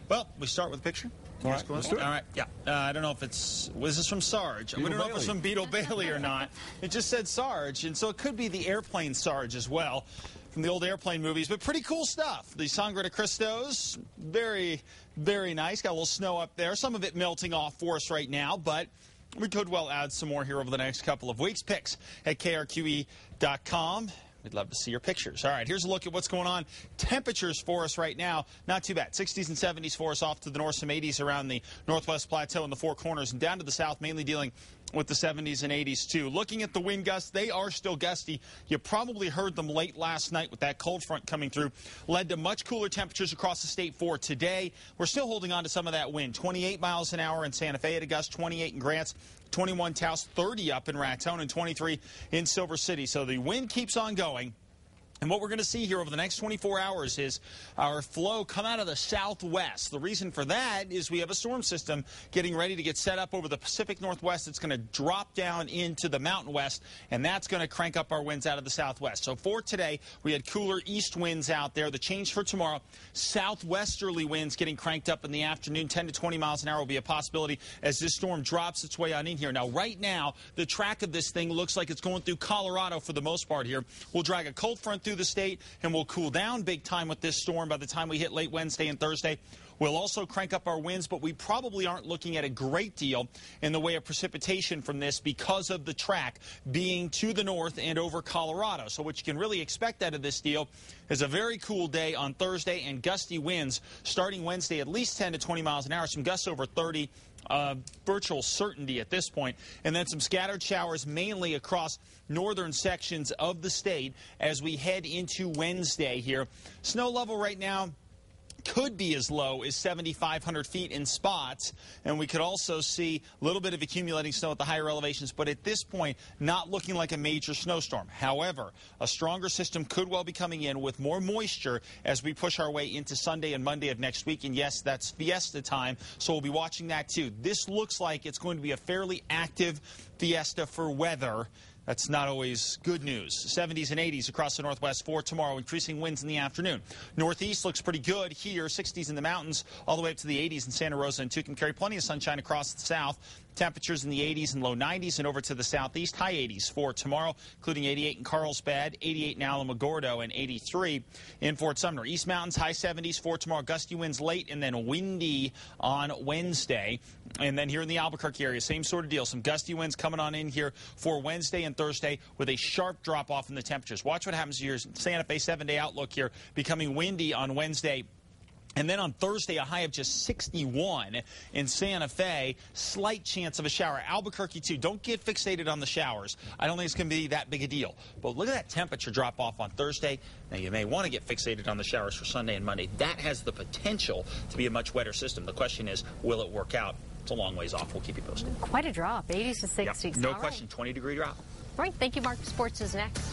Well, we start with a picture. All right, let's do it. All right, yeah. I don't know if was this from Sarge? We don't know if it's from Beetle Bailey or not. It just said Sarge, and so it could be the airplane Sarge as well from the old airplane movies, but pretty cool stuff. The Sangre de Cristos, very, very nice. Got a little snow up there. Some of it melting off for us right now, but we could well add some more here over the next couple of weeks. Pics at KRQE.com. We'd love to see your pictures. All right, here's a look at what's going on. Temperatures for us right now, not too bad. 60s and 70s for us, off to the north, some 80s around the northwest plateau and the Four Corners, and down to the south, mainly dealing with the 70s and 80s too. Looking at the wind gusts, they are still gusty. You probably heard them late last night with that cold front coming through. Led to much cooler temperatures across the state for today. We're still holding on to some of that wind. 28 miles an hour in Santa Fe at a gust, 28 in Grants, 21 Taos, 30 up in Raton, and 23 in Silver City. So the wind keeps on going. And what we're going to see here over the next 24 hours is our flow come out of the southwest. The reason for that is we have a storm system getting ready to get set up over the Pacific Northwest. It's going to drop down into the Mountain West, and that's going to crank up our winds out of the southwest. So for today, we had cooler east winds out there. The change for tomorrow, southwesterly winds getting cranked up in the afternoon. 10 to 20 miles an hour will be a possibility as this storm drops its way on in here. Now, right now, the track of this thing looks like it's going through Colorado for the most part here. We'll drag a cold front through the state, and we'll cool down big time with this storm by the time we hit late Wednesday and Thursday. We'll also crank up our winds, but we probably aren't looking at a great deal in the way of precipitation from this because of the track being to the north and over Colorado. So what you can really expect out of this deal is a very cool day on Thursday and gusty winds starting Wednesday, at least 10 to 20 miles an hour, some gusts over 30. Virtual certainty at this point, and then some scattered showers mainly across northern sections of the state as we head into Wednesday here. Snow level right now could be as low as 7,500 feet in spots, and we could also see a little bit of accumulating snow at the higher elevations, but at this point, not looking like a major snowstorm. However, a stronger system could well be coming in with more moisture as we push our way into Sunday and Monday of next week, and yes, that's fiesta time, so we'll be watching that too. This looks like it's going to be a fairly active fiesta for weather. That's not always good news. 70s and 80s across the northwest for tomorrow, increasing winds in the afternoon. Northeast looks pretty good here, 60s in the mountains, all the way up to the 80s in Santa Rosa and Tucumcari. Plenty of sunshine across the south. Temperatures in the 80s and low 90s, and over to the southeast, high 80s for tomorrow, including 88 in Carlsbad, 88 in Alamogordo, and 83 in Fort Sumner. East Mountains, high 70s for tomorrow. Gusty winds late and then windy on Wednesday. And then here in the Albuquerque area, same sort of deal. Some gusty winds coming on in here for Wednesday and Thursday with a sharp drop-off in the temperatures. Watch what happens to your Santa Fe 7-day outlook here, becoming windy on Wednesday. And then on Thursday, a high of just 61 in Santa Fe. Slight chance of a shower. Albuquerque, too. Don't get fixated on the showers. I don't think it's going to be that big a deal. But look at that temperature drop off on Thursday. Now, you may want to get fixated on the showers for Sunday and Monday. That has the potential to be a much wetter system. The question is, will it work out? It's a long ways off. We'll keep you posted. Quite a drop. 80s to 60s. Yep. No question. 20-degree drop. All right. Thank you, Mark. Sports is next.